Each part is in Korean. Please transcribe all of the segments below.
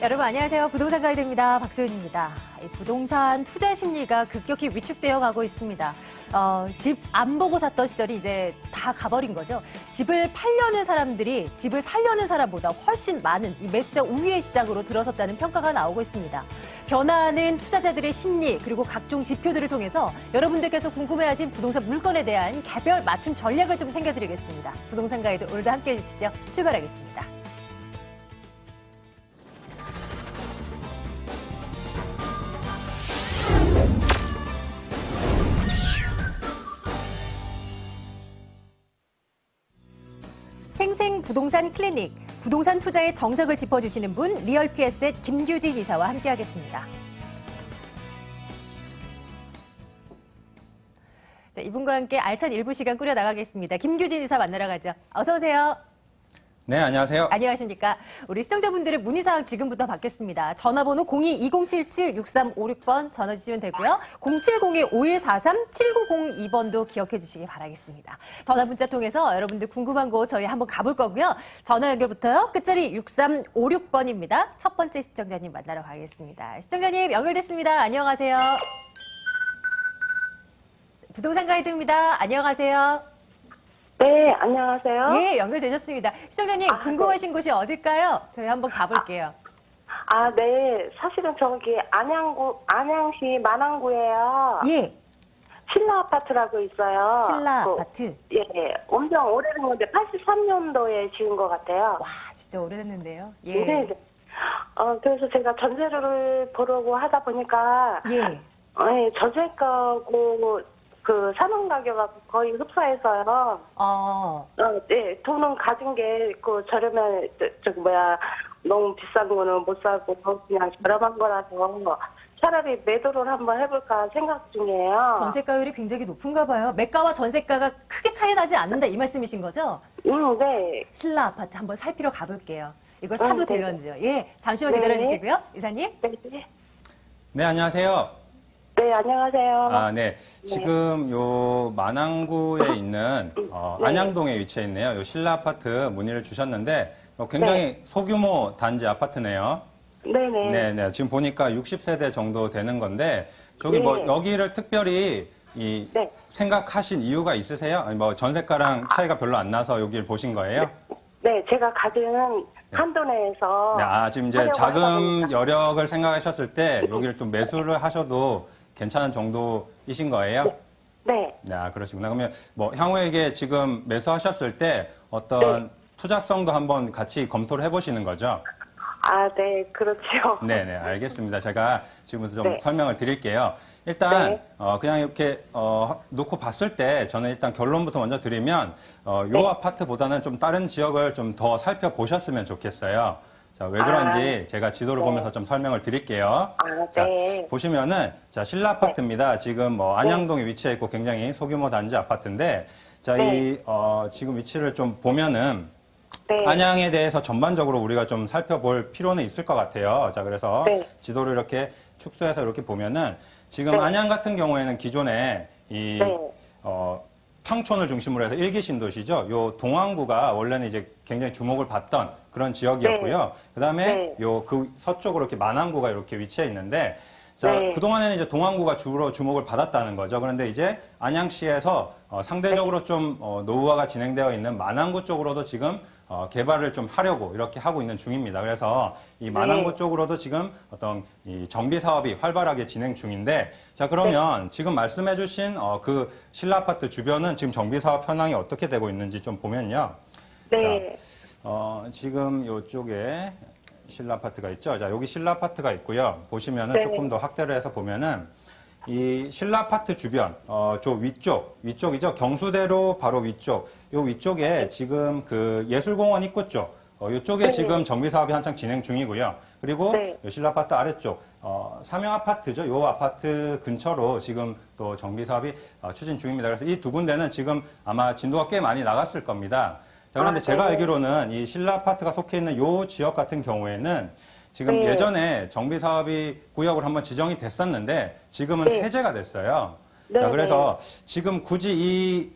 여러분 안녕하세요. 부동산 가이드입니다. 박소연입니다. 부동산 투자 심리가 급격히 위축되어 가고 있습니다. 집 안 보고 샀던 시절이 이제 다 가버린 거죠. 집을 팔려는 사람들이 집을 살려는 사람보다 훨씬 많은 이 매수자 우위의 시장으로 들어섰다는 평가가 나오고 있습니다. 변화하는 투자자들의 심리 그리고 각종 지표들을 통해서 여러분들께서 궁금해하신 부동산 물건에 대한 개별 맞춤 전략을 좀 챙겨드리겠습니다. 부동산 가이드 오늘도 함께해 주시죠. 출발하겠습니다. 생생 부동산 클리닉, 부동산 투자의 정석을 짚어주시는 분, 리얼피에셋 김규진 이사와 함께하겠습니다. 자, 이분과 함께 알찬 일부 시간 꾸려나가겠습니다. 김규진 이사 만나러 가죠. 어서 오세요. 네, 안녕하세요. 안녕하십니까. 우리 시청자분들의 문의사항 지금부터 받겠습니다. 전화번호 02-2077-6356번 전화 주시면 되고요. 070-5143-7902번도 기억해 주시기 바라겠습니다. 전화 문자 통해서 여러분들 궁금한 곳 저희 한번 가볼 거고요. 전화 연결부터요. 끝자리 6356번입니다. 첫 번째 시청자님 만나러 가겠습니다. 시청자님 연결됐습니다. 안녕하세요. 부동산 가이드입니다. 안녕하세요. 네, 안녕하세요. 예, 연결되셨습니다. 시청자님, 궁금하신 곳이 어딜까요? 저희 한번 가볼게요. 네. 사실은 저기 안양시 만안구에요. 예, 신라 아파트라고 있어요. 신라 아파트. 예, 엄청 오래된 건데 83년도에 지은 것 같아요. 와, 진짜 오래됐는데요. 예. 네. 그래서 제가 전세를 보려고 하다 보니까 예. 전세가고 그 사는 가격하고 거의 흡사해서요. 네, 돈은 가진 게 그 저렴한 너무 비싼 거는 못 사고 그냥 저렴한 거라서 차라리 매도를 한번 해볼까 생각 중이에요. 전세가율이 굉장히 높은가 봐요. 매가와 전세가가 크게 차이 나지 않는다 이 말씀이신 거죠? 네. 신라 아파트 한번 살피러 가볼게요. 이거 사도 네. 되는지요? 예, 잠시만 네. 기다려주시고요. 이사님. 네. 네, 안녕하세요. 네, 안녕하세요. 네. 지금 요 만안구에 있는 네. 안양동에 위치해 있네요. 요 신라 아파트 문의를 주셨는데 굉장히 소규모 단지 아파트네요. 네네. 네. 지금 보니까 60세대 정도 되는 건데 저기 네. 여기를 특별히 네. 생각하신 이유가 있으세요? 아니 차이가 차이가 별로 안 나서 여기를 보신 거예요? 네, 제가 가진 한도 내에서. 네, 지금 이제 자금 여력을 생각하셨을 때 여기를 좀 매수를 하셔도 괜찮은 정도이신 거예요? 네. 그러시구나. 그러면 향후에 이게 지금 매수하셨을 때 어떤 투자성도 한번 같이 검토를 해보시는 거죠? 네, 그렇죠. 네네, 알겠습니다. 제가 지금부터 좀 네. 설명을 드릴게요. 일단, 네. 그냥 이렇게, 놓고 봤을 때 저는 일단 결론부터 먼저 드리면, 요 아파트보다는 좀 다른 지역을 좀 더 살펴보셨으면 좋겠어요. 자, 왜 그런지 제가 지도를 보면서 좀 설명을 드릴게요. 자, 네. 보시면은, 자, 신라 아파트입니다. 지금 안양동에 위치해 있고 굉장히 소규모 단지 아파트인데, 자, 지금 위치를 좀 보면은, 네. 안양에 대해서 전반적으로 우리가 좀 살펴볼 필요는 있을 것 같아요. 자, 그래서 네. 지도를 이렇게 축소해서 이렇게 보면은, 지금 안양 같은 경우에는 기존에 평촌을 중심으로 해서 일기 신도시죠. 요 동안구가 원래는 이제 굉장히 주목을 받던 그런 지역이었고요. 그다음에 그 서쪽으로 이렇게 만안구가 이렇게 위치해 있는데 자, 그동안에는 이제 동안구가 주로 주목을 받았다는 거죠. 그런데 이제 안양시에서 상대적으로 좀 노후화가 진행되어 있는 만안구 쪽으로도 지금 개발을 좀 하려고 이렇게 하고 있는 중입니다. 그래서 이 만안구 쪽으로도 지금 어떤 이 정비 사업이 활발하게 진행 중인데 자, 그러면 지금 말씀해 주신 그 신라 아파트 주변은 지금 정비 사업 현황이 어떻게 되고 있는지 좀 보면요. 네. 자, 지금 요쪽에 신라 아파트가 있죠. 자, 여기 신라 아파트가 있고요. 보시면은 조금 더 확대를 해서 보면은 이 신라 아파트 주변, 저 위쪽이죠. 경수대로 바로 위쪽. 요 위쪽에 지금 그 예술공원 입구 쪽, 요쪽에 지금 정비 사업이 한창 진행 중이고요. 그리고 요 신라 아파트 아래쪽, 삼영 아파트죠. 요 아파트 근처로 지금 또 정비 사업이 추진 중입니다. 그래서 이 두 군데는 지금 아마 진도가 꽤 많이 나갔을 겁니다. 자, 그런데 제가 알기로는 이 신라 아파트가 속해 있는 요 지역 같은 경우에는 지금 예전에 정비 사업이 구역으로 한번 지정이 됐었는데 지금은 해제가 됐어요. 자, 그래서 지금 굳이 이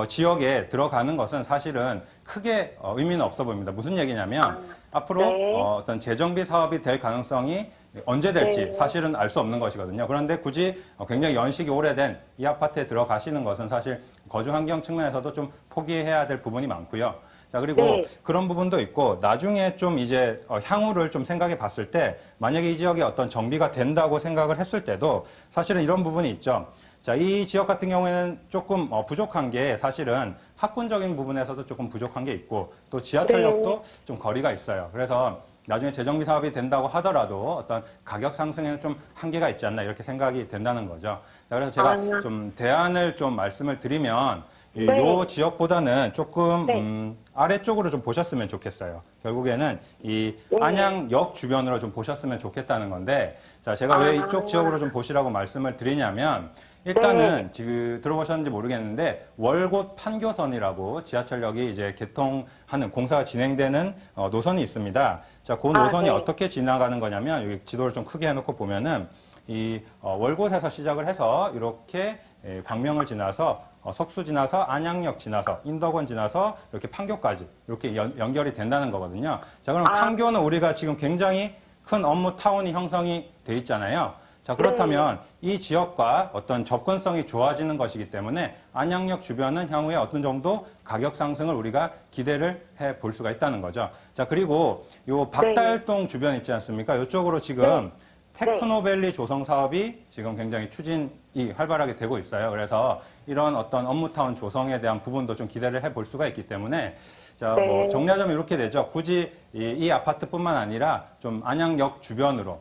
지역에 들어가는 것은 사실은 크게 의미는 없어 보입니다. 무슨 얘기냐면 앞으로 네. 어떤 재정비 사업이 될 가능성이 언제 될지 네. 사실은 알 수 없는 것이거든요. 그런데 굳이 굉장히 연식이 오래된 이 아파트에 들어가시는 것은 사실 거주 환경 측면에서도 좀 포기해야 될 부분이 많고요. 자, 그리고 네. 그런 부분도 있고 나중에 좀 이제 향후를 좀 생각해 봤을 때 만약에 이 지역에 어떤 정비가 된다고 생각을 했을 때도 사실은 이런 부분이 있죠. 자, 이 지역 같은 경우에는 조금 부족한 게 사실은 학군적인 부분에서도 조금 부족한 게 있고 또 지하철역도 좀 거리가 있어요. 그래서 나중에 재정비 사업이 된다고 하더라도 어떤 가격 상승에는 좀 한계가 있지 않나 이렇게 생각이 된다는 거죠. 자, 그래서 제가 좀 대안을 좀 말씀을 드리면 이 지역보다는 조금 아래쪽으로 좀 보셨으면 좋겠어요. 결국에는 이 안양역 주변으로 좀 보셨으면 좋겠다는 건데, 자, 제가 왜 이쪽 지역으로 좀 보시라고 말씀을 드리냐면 일단은 지금 들어보셨는지 모르겠는데 월곶 판교선이라고 지하철역이 이제 개통하는 공사가 진행되는 노선이 있습니다. 자, 그 노선이 어떻게 지나가는 거냐면 여기 지도를 좀 크게 해놓고 보면은 이 월곶에서 시작을 해서 이렇게 광명을 지나서 석수 지나서 안양역 지나서 인덕원 지나서 이렇게 판교까지 이렇게 연결이 된다는 거거든요. 자, 그럼 판교는 우리가 지금 굉장히 큰 업무 타운이 형성이 돼 있잖아요. 자, 그렇다면 이 지역과 어떤 접근성이 좋아지는 것이기 때문에 안양역 주변은 향후에 어떤 정도 가격 상승을 우리가 기대를 해 볼 수가 있다는 거죠. 자, 그리고 요 박달동 주변 있지 않습니까? 이쪽으로 지금 테크노밸리 조성 사업이 지금 굉장히 추진이 활발하게 되고 있어요. 그래서 이런 어떤 업무타운 조성에 대한 부분도 좀 기대를 해볼 수가 있기 때문에 자, 뭐 정리하자면 이렇게 되죠. 굳이 이 아파트뿐만 아니라 좀 안양역 주변으로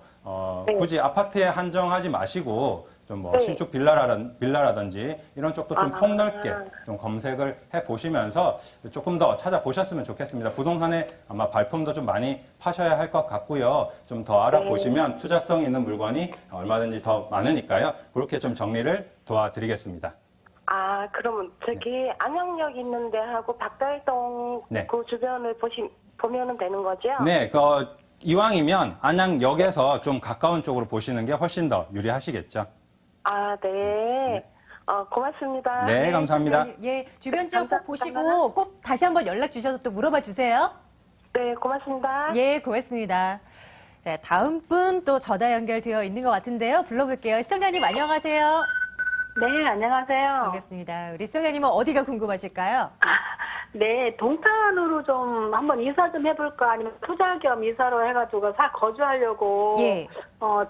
굳이 아파트에 한정하지 마시고 좀 뭐 신축 빌라라든지 이런 쪽도 좀 폭넓게 좀 검색을 해 보시면서 조금 더 찾아보셨으면 좋겠습니다. 부동산에 아마 발품도 좀 많이 파셔야 할 것 같고요. 좀 더 알아보시면 투자성 있는 물건이 얼마든지 더 많으니까요. 그렇게 좀 정리를 도와드리겠습니다. 아, 그러면 저기 안양역 있는 데하고 박달동 그 주변을 보면은 되는 거죠? 네, 이왕이면 안양역에서 좀 가까운 쪽으로 보시는 게 훨씬 더 유리하시겠죠. 아, 네. 고맙습니다. 네, 감사합니다. 예, 주변 지역 꼭 보시고 꼭 다시 한번 연락 주셔서 또 물어봐 주세요. 네, 고맙습니다. 예, 고맙습니다. 자, 다음 분 또 전화 연결되어 있는 것 같은데요. 불러볼게요. 시청자님 안녕하세요. 네, 안녕하세요. 반갑습니다. 우리 시청자님은 어디가 궁금하실까요? 네, 동탄으로 좀 한번 이사 좀 해볼까 아니면 투자 겸 이사로 해가지고 거주하려고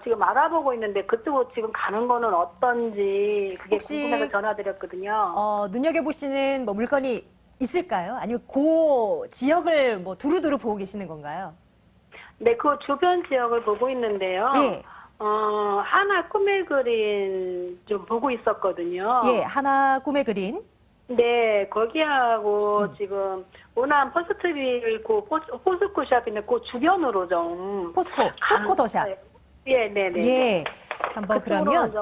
지금 알아보고 있는데 그쪽으로 지금 가는 거는 어떤지 그게 궁금해서 전화드렸거든요. 눈여겨보시는 뭐 물건이 있을까요? 아니면 그 지역을 뭐 두루두루 보고 계시는 건가요? 네, 그 주변 지역을 보고 있는데요. 예. 하나 꿈의 그린 좀 보고 있었거든요. 예, 하나 꿈의 그린. 네, 거기하고 지금 오남 포스트빌 그 포스코샵 있는 그 주변으로 좀 포스코 더샵. 예, 네, 네. 예. 한번 그러면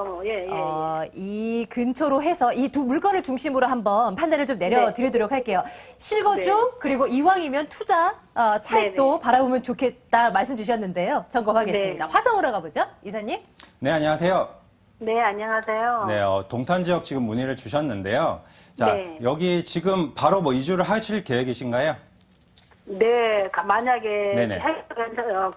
이 근처로 해서 이 두 물건을 중심으로 한번 판단을 좀 내려드리도록 할게요. 실거주 그리고 이왕이면 투자 차익도 바라보면 좋겠다 말씀 주셨는데요. 점검하겠습니다. 화성으로 가보죠, 이사님. 네, 안녕하세요. 네, 안녕하세요. 네, 동탄 지역 지금 문의를 주셨는데요. 자, 여기 지금 바로 뭐 이주를 하실 계획이신가요? 네, 만약에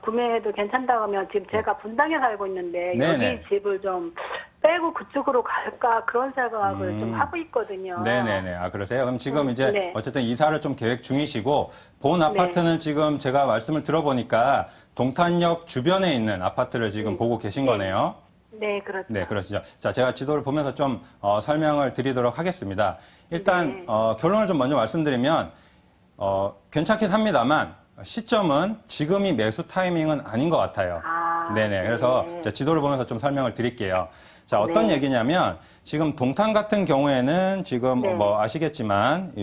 구매해도 괜찮다고 하면 지금 제가 분당에 살고 있는데 여기 집을 좀 빼고 그쪽으로 갈까 그런 생각을 좀 하고 있거든요. 네네네. 아, 그러세요? 그럼 지금 이제 어쨌든 이사를 좀 계획 중이시고 본 아파트는 지금 제가 말씀을 들어보니까 동탄역 주변에 있는 아파트를 지금 보고 계신 거네요. 네, 그렇죠. 네, 그러시죠. 자, 제가 지도를 보면서 좀 설명을 드리도록 하겠습니다. 일단 결론을 좀 먼저 말씀드리면 괜찮긴 합니다만 시점은 지금이 매수 타이밍은 아닌 것 같아요. 네네. 그래서 제가 지도를 보면서 좀 설명을 드릴게요. 자, 어떤 얘기냐면 지금 동탄 같은 경우에는 지금 뭐 아시겠지만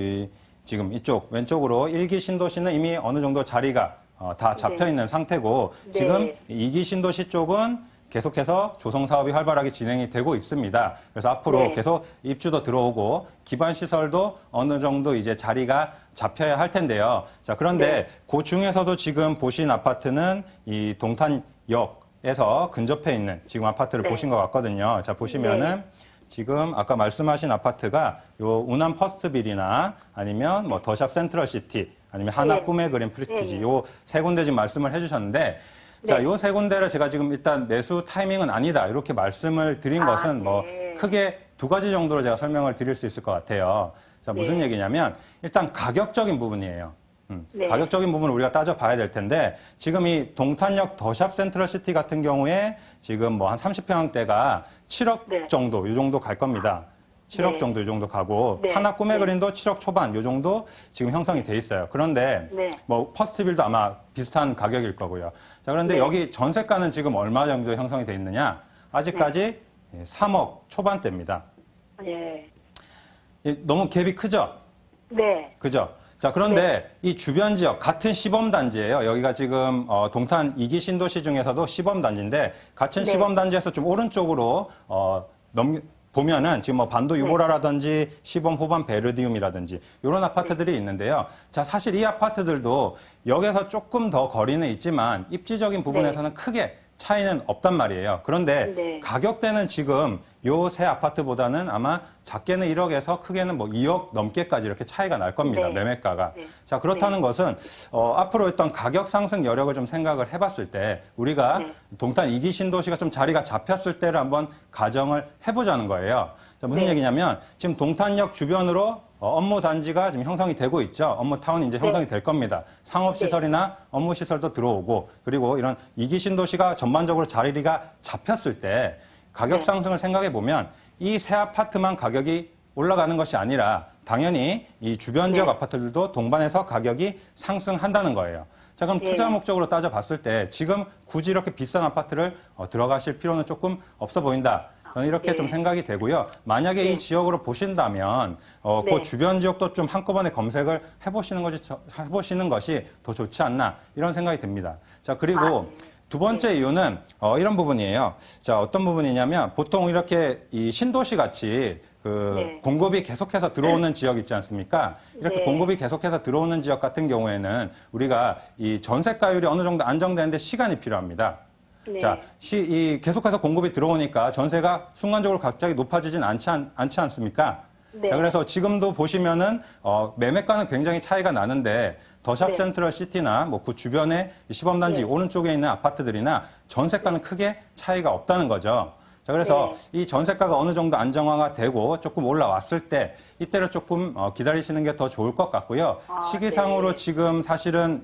지금 이쪽 왼쪽으로 1기 신도시는 이미 어느 정도 자리가 다 잡혀 있는 상태고 지금 2기 신도시 쪽은 계속해서 조성 사업이 활발하게 진행이 되고 있습니다. 그래서 앞으로 계속 입주도 들어오고 기반 시설도 어느 정도 이제 자리가 잡혀야 할 텐데요. 자, 그런데 그 중에서도 지금 보신 아파트는 이 동탄역에서 근접해 있는 지금 아파트를 보신 것 같거든요. 자, 보시면은 지금 아까 말씀하신 아파트가 요 운암 퍼스트빌이나 아니면 뭐 더샵 센트럴시티 아니면 하나 네. 꿈의 그린 프리스티지 네. 요 세 군데 지금 말씀을 해주셨는데 자, 요 세 군데를 제가 지금 일단 매수 타이밍은 아니다 이렇게 말씀을 드린 것은 뭐 네. 크게 두 가지 정도로 제가 설명을 드릴 수 있을 것 같아요. 자, 무슨 네. 얘기냐면 일단 가격적인 부분이에요. 네. 가격적인 부분을 우리가 따져봐야 될 텐데 지금 이 동탄역 더샵 센트럴시티 같은 경우에 지금 뭐 한 30평대가 7억 네. 정도 이 정도 갈 겁니다. 7억 네. 정도 이 정도 가고 네. 하나 꿈의 네. 그린도 7억 초반 이 정도 지금 형성이 돼 있어요. 그런데 네. 뭐 퍼스트빌도 아마 비슷한 가격일 거고요. 자, 그런데 네. 여기 전세가는 지금 얼마 정도 형성이 돼 있느냐? 아직까지 3억 초반대입니다. 네. 너무 갭이 크죠? 네. 그죠? 자, 그런데 이 주변 지역 같은 시범단지예요. 여기가 지금 동탄 2기 신도시 중에서도 시범단지인데 같은 네. 시범단지에서 좀 오른쪽으로 보면은 지금 뭐 반도 유보라라든지 시범 호반 베르디움이라든지 이런 아파트들이 있는데요. 자, 사실 이 아파트들도 여기서 조금 더 거리는 있지만 입지적인 부분에서는 크게 차이는 없단 말이에요. 그런데 네. 가격대는 지금 요 새 아파트보다는 아마 작게는 1억에서 크게는 뭐 2억 넘게까지 이렇게 차이가 날 겁니다. 네. 매매가가. 네. 자, 그렇다는 것은 앞으로 일단 가격 상승 여력을 좀 생각을 해봤을 때 우리가 네. 동탄 2기 신도시가 좀 자리가 잡혔을 때를 한번 가정을 해보자는 거예요. 자, 무슨 네. 얘기냐면 지금 동탄역 주변으로 업무 단지가 지금 형성이 되고 있죠. 업무 타운이 이제 형성이 될 겁니다. 상업시설이나 업무시설도 들어오고 그리고 이런 2기 신도시가 전반적으로 자리가 잡혔을 때 가격 네. 상승을 생각해 보면 이 새 아파트만 가격이 올라가는 것이 아니라 당연히 이 주변 지역 네. 아파트들도 동반해서 가격이 상승한다는 거예요. 자, 그럼 네. 투자 목적으로 따져봤을 때 지금 굳이 이렇게 비싼 아파트를 들어가실 필요는 조금 없어 보인다. 저는 이렇게 네. 좀 생각이 되고요. 만약에 네. 이 지역으로 보신다면 네. 그 주변 지역도 좀 한꺼번에 검색을 해보시는 것이 더 좋지 않나 이런 생각이 듭니다. 자, 그리고 두 번째 이유는 이런 부분이에요. 자, 어떤 부분이냐면 보통 이렇게 이 신도시 같이 네. 공급이 계속해서 들어오는 지역 있지 않습니까? 이렇게 네. 공급이 계속해서 들어오는 지역 같은 경우에는 우리가 이 전세가율이 어느 정도 안정되는데 시간이 필요합니다. 네. 자, 계속해서 공급이 들어오니까 전세가 순간적으로 갑자기 높아지진 않지 않습니까? 네. 자, 그래서 지금도 보시면은, 매매가는 굉장히 차이가 나는데, 더샵 네. 센트럴 시티나 뭐 그 주변에 시범단지 네. 오른쪽에 있는 아파트들이나 전세가는 크게 차이가 없다는 거죠. 자, 그래서 이 전세가가 어느 정도 안정화가 되고 조금 올라왔을 때 이때를 조금 기다리시는 게 더 좋을 것 같고요. 시기상으로 네. 지금 사실은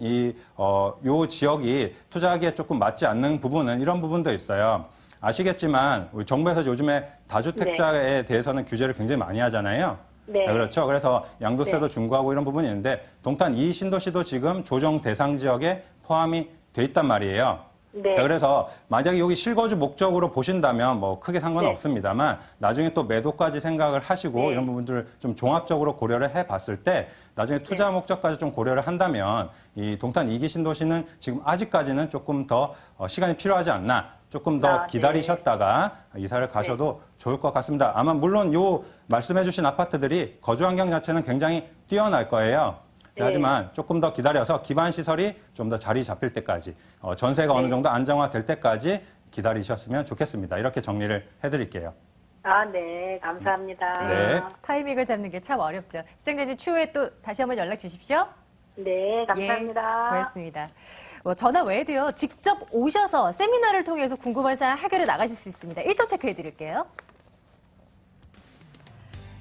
요 지역이 투자하기에 조금 맞지 않는 부분은 이런 부분도 있어요. 아시겠지만 우리 정부에서 요즘에 다주택자에 대해서는 규제를 굉장히 많이 하잖아요. 네. 자, 그렇죠. 그래서 양도세도 네. 중과하고 이런 부분이 있는데 동탄 2 신도시도 지금 조정 대상 지역에 포함이 돼 있단 말이에요. 네. 자, 그래서 만약에 여기 실거주 목적으로 보신다면 뭐 크게 상관은 네. 없습니다만 나중에 또 매도까지 생각을 하시고 네. 이런 부분들을 좀 종합적으로 고려를 해 봤을 때 나중에 투자 목적까지 좀 고려를 한다면 이 동탄 2기 신도시는 지금 아직까지는 조금 더 시간이 필요하지 않나 조금 더 네. 기다리셨다가 이사를 가셔도 좋을 것 같습니다. 아마 물론 요 말씀해 주신 아파트들이 거주 환경 자체는 굉장히 뛰어날 거예요. 네. 하지만 조금 더 기다려서 기반 시설이 좀 더 자리 잡힐 때까지 전세가 어느 정도 안정화될 때까지 기다리셨으면 좋겠습니다. 이렇게 정리를 해드릴게요. 네. 감사합니다. 네. 타이밍을 잡는 게 참 어렵죠. 시청자님 추후에 또 다시 한번 연락 주십시오. 네. 감사합니다. 예, 고맙습니다. 전화 외에도요, 직접 오셔서 세미나를 통해서 궁금한 사항 해결해 나가실 수 있습니다. 일정 체크해 드릴게요.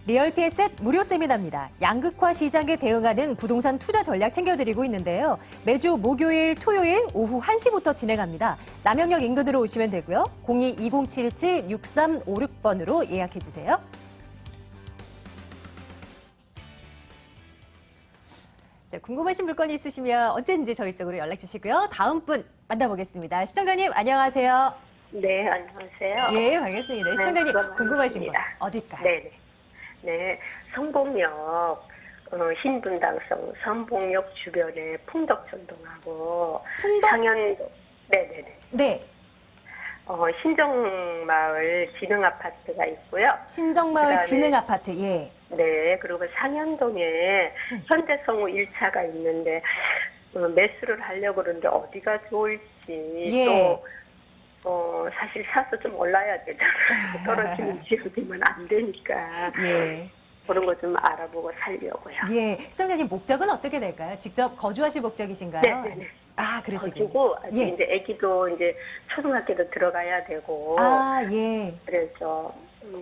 리얼피에셋 무료 세미나입니다. 양극화 시장에 대응하는 부동산 투자 전략 챙겨드리고 있는데요. 매주 목요일, 토요일 오후 1시부터 진행합니다. 남영역 인근으로 오시면 되고요. 02-2077-6356번으로 예약해 주세요. 자, 궁금하신 물건이 있으시면 언제든지 저희 쪽으로 연락 주시고요. 다음 분 만나보겠습니다. 시청자님 안녕하세요. 네. 안녕하세요. 예, 반갑습니다. 시청자님 궁금하신 거 어딜까요? 네. 네. 성북역 신분당성 성북역 주변에 풍덕전동하고 풍덕? 상현동. 네네네. 네. 신정마을 지능아파트가 있고요. 신정마을 그다음에- 지능아파트, 예. 네, 그리고 상현동에 현대성우 1차가 있는데 매수를 하려고 그러는데 어디가 좋을지 예. 또 사실 사서 좀 올라야 되잖아요. 떨어지는 지역이면 안 되니까. 예. 그런 거 좀 알아보고 살려고요. 예. 시청자님 목적은 어떻게 될까요? 직접 거주하실 목적이신가요? 네. 아, 그러시군요. 거주고 예. 이제 아기도 이제 초등학교도 들어가야 되고. 아, 예. 그래서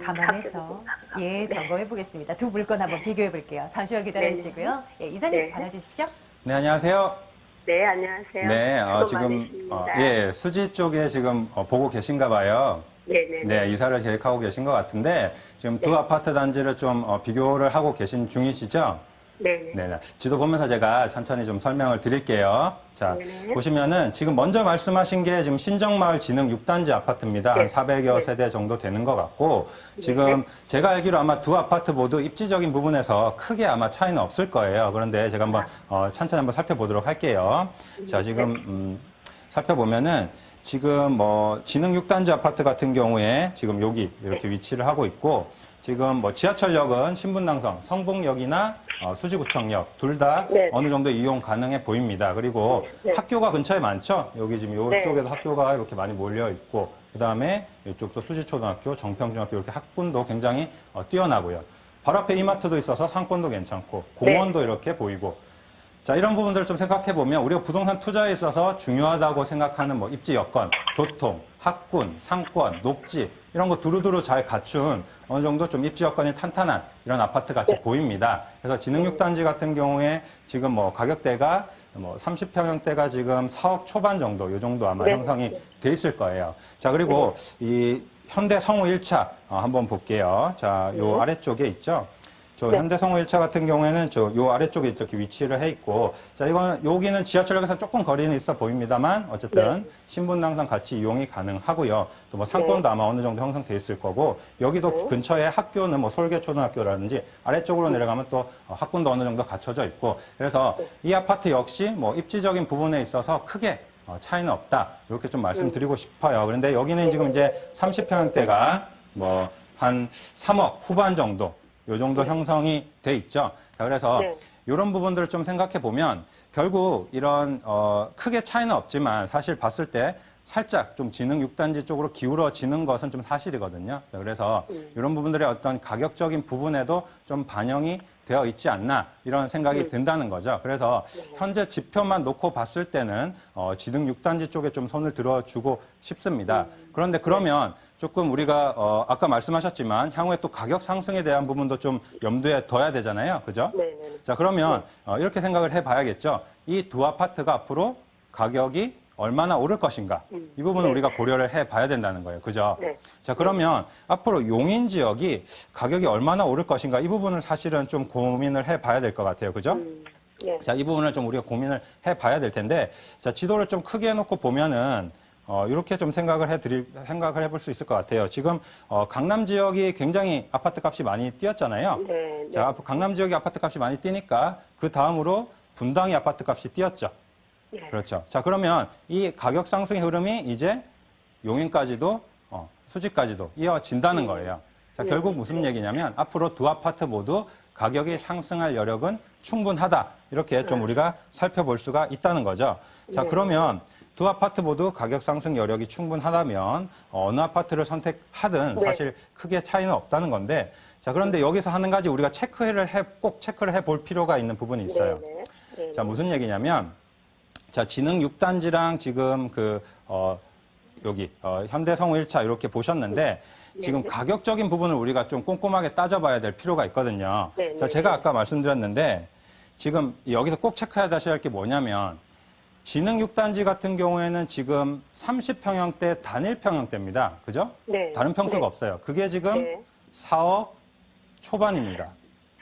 감안해서 학교도 예, 네. 점검해 보겠습니다. 두 물건 한번 비교해 볼게요. 잠시만 기다려 주시고요. 예, 이사님 네. 받아 주십시오. 네, 안녕하세요. 네, 안녕하세요. 네, 수고 지금 많으십니다. 예, 수지 쪽에 지금 보고 계신가 봐요. 네네. 네, 이사를 계획하고 계신 것 같은데 지금 두 아파트 단지를 좀 비교를 하고 계신 중이시죠? 네네. 네, 지도 보면서 제가 천천히 좀 설명을 드릴게요. 자, 네네. 보시면은 지금 먼저 말씀하신 게 지금 신정마을 진흥 6단지 아파트입니다. 네. 한 400여 네. 세대 정도 되는 것 같고, 지금 제가 알기로 아마 두 아파트 모두 입지적인 부분에서 크게 아마 차이는 없을 거예요. 그런데 제가 한번 천천히 한번 살펴보도록 할게요. 자, 지금 살펴보면은 지금 뭐 진흥 6단지 아파트 같은 경우에 지금 여기 이렇게 위치를 하고 있고, 지금 뭐 지하철역은 신분당선, 성북역이나 수지구청역 둘 다 네. 어느 정도 이용 가능해 보입니다. 그리고 네. 학교가 근처에 많죠. 여기 지금 네. 이쪽에도 학교가 이렇게 많이 몰려 있고, 그다음에 이쪽도 수지초등학교, 정평중학교 이렇게 학군도 굉장히 뛰어나고요. 바로 앞에 이마트도 있어서 상권도 괜찮고 공원도 이렇게 보이고. 자, 이런 부분들을 좀 생각해 보면 우리가 부동산 투자에 있어서 중요하다고 생각하는 뭐 입지 여건, 교통, 학군, 상권, 녹지 이런 거 두루두루 잘 갖춘 어느 정도 좀 입지 여건이 탄탄한 이런 아파트 같이 보입니다. 그래서 진흥 6단지 같은 경우에 지금 뭐 가격대가 뭐 30평형대가 지금 4억 초반 정도, 요 정도 아마 형성이 돼 있을 거예요. 자, 그리고 이 현대 성우 1차 한번 볼게요. 자, 요 아래쪽에 있죠. 저 현대성우 1차 같은 경우에는 저 요 아래쪽에 이렇게 위치를 해 있고, 자, 이거는 여기는 지하철역에서 조금 거리는 있어 보입니다만 어쨌든 신분당선 같이 이용이 가능하고요. 또 뭐 상권도 아마 어느 정도 형성돼 있을 거고, 여기도 근처에 학교는 뭐 솔개초등학교라든지 아래쪽으로 내려가면 또 학군도 어느 정도 갖춰져 있고, 그래서 이 아파트 역시 뭐 입지적인 부분에 있어서 크게 차이는 없다. 이렇게 좀 말씀드리고 싶어요. 그런데 여기는 지금 이제 30평대가 뭐 한 3억 후반 정도 요 정도 형성이 돼 있죠. 자, 그래서 이런 부분들을 좀 생각해 보면 결국 이런 크게 차이는 없지만 사실 봤을 때 살짝 좀 진흥 6단지 쪽으로 기울어지는 것은 좀 사실이거든요. 자, 그래서 이런 부분들의 어떤 가격적인 부분에도 좀 반영이 되어 있지 않나 이런 생각이 든다는 거죠. 그래서 현재 지표만 놓고 봤을 때는 진흥 6단지 쪽에 좀 손을 들어주고 싶습니다. 그런데 그러면 조금 우리가 아까 말씀하셨지만 향후에 또 가격 상승에 대한 부분도 좀 염두에 둬야 되잖아요. 그죠? 자, 그러면 이렇게 생각을 해봐야겠죠. 이 두 아파트가 앞으로 가격이 얼마나 오를 것인가. 이 부분을 우리가 고려를 해봐야 된다는 거예요. 그죠? 자, 그러면 앞으로 용인 지역이 가격이 얼마나 오를 것인가. 이 부분을 사실은 좀 고민을 해봐야 될 것 같아요. 그죠? 자, 이 부분을 좀 우리가 고민을 해봐야 될 텐데, 자, 지도를 좀 크게 해놓고 보면은 이렇게 좀 생각을 해볼 수 있을 것 같아요. 지금 강남 지역이 굉장히 아파트 값이 많이 뛰었잖아요. 자, 강남 지역이 아파트 값이 많이 뛰니까 그 다음으로 분당이 아파트 값이 뛰었죠. 그렇죠. 자, 그러면 이 가격 상승의 흐름이 이제 용인까지도 수지까지도 이어진다는 거예요. 자, 결국 무슨 얘기냐면 앞으로 두 아파트 모두 가격이 상승할 여력은 충분하다. 이렇게 좀 우리가 살펴볼 수가 있다는 거죠. 자, 그러면 두 아파트 모두 가격 상승 여력이 충분하다면 어느 아파트를 선택하든 사실 크게 차이는 없다는 건데, 자, 그런데 여기서 한 가지 우리가 꼭 체크를 해볼 필요가 있는 부분이 있어요. 자, 무슨 얘기냐면, 자, 진흥 6단지랑 지금 여기 현대성우 1차 이렇게 보셨는데, 지금 가격적인 부분을 우리가 좀 꼼꼼하게 따져봐야 될 필요가 있거든요. 자, 제가 아까 말씀드렸는데 지금 여기서 꼭 체크해야 할 게 뭐냐면, 진흥 6단지 같은 경우에는 지금 30평형대 단일평형대입니다. 그죠? 다른 평수가 없어요. 그게 지금 4억 초반입니다.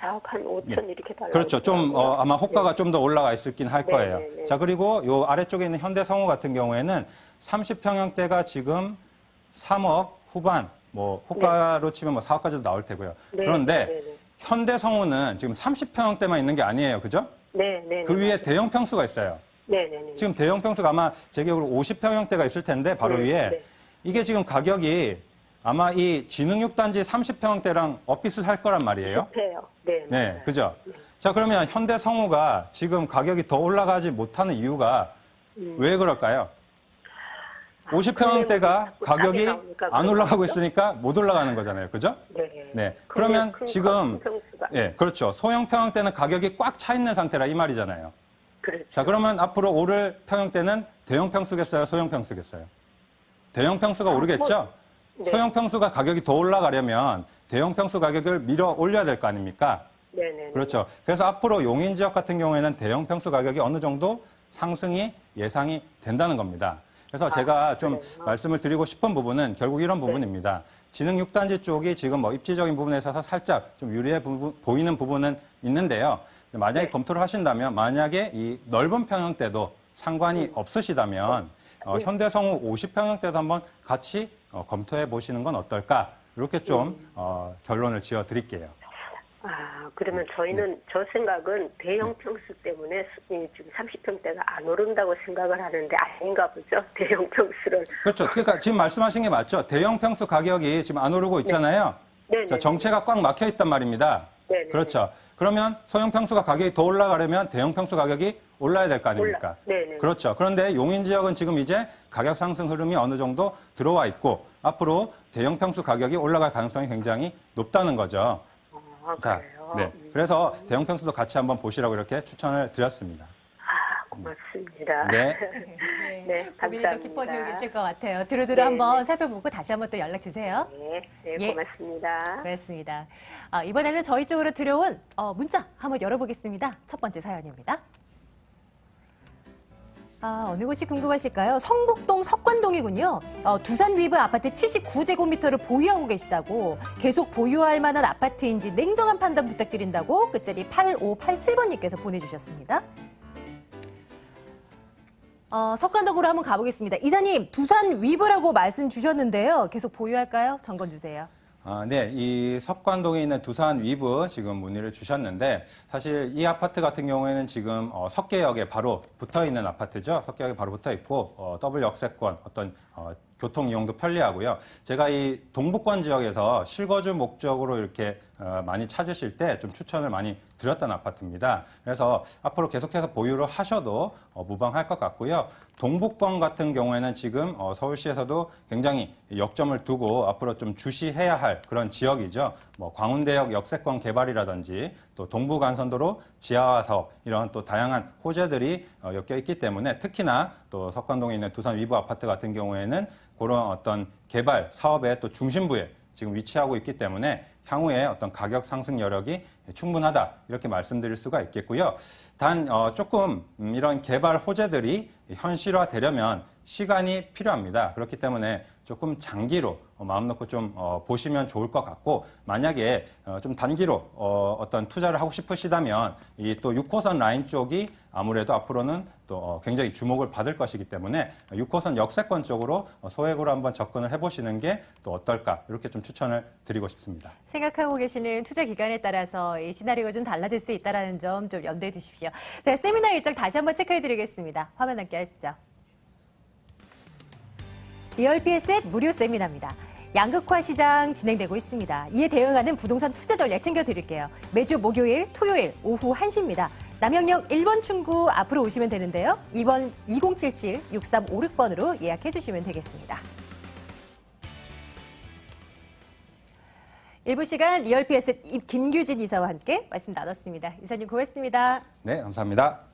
4억 한 5천 이렇게 달라요. 그렇죠. 좀 아마 호가가 좀 더 올라가 있긴 할 거예요. 자, 그리고 요 아래쪽에 있는 현대성우 같은 경우에는 30평형대가 지금 3억 후반, 뭐 호가로 치면 뭐 4억까지도 나올 테고요. 그런데 현대성우는 지금 30평형대만 있는 게 아니에요. 그죠? 그 위에 대형 평수가 있어요. 지금 대형 평수가 아마 제 기억으로 50평형대가 있을 텐데 바로 위에 이게 지금 가격이 아마 이 진흥 6단지 30평형대랑 엇비슷할 거란 말이에요. 네, 그죠? 자, 그러면 현대성우가 지금 가격이 더 올라가지 못하는 이유가 왜 그럴까요? 50평대가 가격이 나오니까 안 올라가고 그런 거죠? 있으니까 못 올라가는 거잖아요. 그죠? 네. 네. 그러면 지금, 평수가. 예, 그렇죠. 소형 평형대는 가격이 꽉 차 있는 상태라 이 말이잖아요. 그렇죠. 자, 그러면 앞으로 오를 평형대는 대형 평수겠어요? 소형 평수겠어요? 대형 평수가 오르겠죠? 네. 소형 평수가 가격이 더 올라가려면 대형 평수 가격을 밀어 올려야 될 거 아닙니까? 네네. 그렇죠. 그래서 앞으로 용인 지역 같은 경우에는 대형 평수 가격이 어느 정도 상승이 예상이 된다는 겁니다. 그래서 제가 좀 그래요? 말씀을 드리고 싶은 부분은 결국 이런 부분입니다. 진흥 6단지 쪽이 지금 뭐 입지적인 부분에 있어서 살짝 좀 유리해 보이는 부분은 있는데요. 만약에 검토를 하신다면 만약에 이 넓은 평형대도 상관이 없으시다면 현대성우 50평형대도 한번 같이 검토해 보시는 건 어떨까? 이렇게 좀 결론을 지어 드릴게요. 그러면 저희는 저 생각은 대형 평수 때문에 지금 30평대가 안 오른다고 생각을 하는데 아닌가 보죠. 대형 평수를. 그렇죠. 그러니까 지금 말씀하신 게 맞죠. 대형 평수 가격이 지금 안 오르고 있잖아요. 네. 자, 정체가 꽉 막혀 있단 말입니다. 네. 그렇죠. 그러면 소형 평수가 가격이 더 올라가려면 대형 평수 가격이 올라야 될 거 아닙니까? 네. 그렇죠. 그런데 용인 지역은 지금 이제 가격 상승 흐름이 어느 정도 들어와 있고 앞으로 대형 평수 가격이 올라갈 가능성이 굉장히 높다는 거죠. 자, 그래요? 네. 그래서 대형 평수도 같이 한번 보시라고 이렇게 추천을 드렸습니다. 고맙습니다. 네. 네, 고민이 더 감사합니다. 깊어지고 계실 것 같아요. 두루두루 한번 살펴보고 다시 한번 또 연락 주세요. 네, 예. 고맙습니다. 고맙습니다. 이번에는 저희 쪽으로 들어온 문자 한번 열어보겠습니다. 첫 번째 사연입니다. 어느 곳이 궁금하실까요? 성북동 석관동이군요. 두산 위브 아파트 79제곱미터를 보유하고 계시다고 계속 보유할 만한 아파트인지 냉정한 판단 부탁드린다고 끝자리 8587번님께서 보내주셨습니다. 석관동으로 한번 가보겠습니다. 이사님, 두산 위브라고 말씀 주셨는데요. 계속 보유할까요? 점검 주세요. 네, 이 석관동에 있는 두산 위브 지금 문의를 주셨는데 사실 이 아파트 같은 경우에는 지금 석계역에 바로 붙어 있는 아파트죠. 석계역에 바로 붙어 있고 더블 역세권 어떤 교통 이용도 편리하고요. 제가 이 동부권 지역에서 실거주 목적으로 이렇게 많이 찾으실 때 좀 추천을 많이 드렸던 아파트입니다. 그래서 앞으로 계속해서 보유를 하셔도 무방할 것 같고요. 동부권 같은 경우에는 지금 서울시에서도 굉장히 역점을 두고 앞으로 좀 주시해야 할 그런 지역이죠. 뭐 광운대역 역세권 개발이라든지 또 동부간선도로 지하화 사업 이런 또 다양한 호재들이 엮여 있기 때문에 특히나 또 석관동에 있는 두산 위브 아파트 같은 경우에는 그런 어떤 개발 사업의 또 중심부에 지금 위치하고 있기 때문에 향후에 어떤 가격 상승 여력이 충분하다 이렇게 말씀드릴 수가 있겠고요. 단 조금 이런 개발 호재들이 현실화되려면 시간이 필요합니다. 그렇기 때문에 조금 장기로 마음 놓고 좀 보시면 좋을 것 같고 만약에 좀 단기로 어떤 투자를 하고 싶으시다면 이 또 6호선 라인 쪽이 아무래도 앞으로는 또 굉장히 주목을 받을 것이기 때문에 6호선 역세권 쪽으로 소액으로 한번 접근을 해보시는 게 또 어떨까 이렇게 좀 추천을 드리고 싶습니다. 생각하고 계시는 투자 기간에 따라서 이 시나리오가 좀 달라질 수 있다는 점 좀 염두에 두십시오. 자, 세미나 일정 다시 한번 체크해드리겠습니다. 화면 함께 하시죠. 리얼PS의 무료 세미나입니다. 양극화 시장 진행되고 있습니다. 이에 대응하는 부동산 투자 전략 챙겨드릴게요. 매주 목요일, 토요일 오후 1시입니다. 남영역 1번 출구 앞으로 오시면 되는데요. 2번 2077-6356번으로 예약해 주시면 되겠습니다. 일부 시간 리얼PS 김규진 이사와 함께 말씀 나눴습니다. 이사님 고맙습니다. 네, 감사합니다.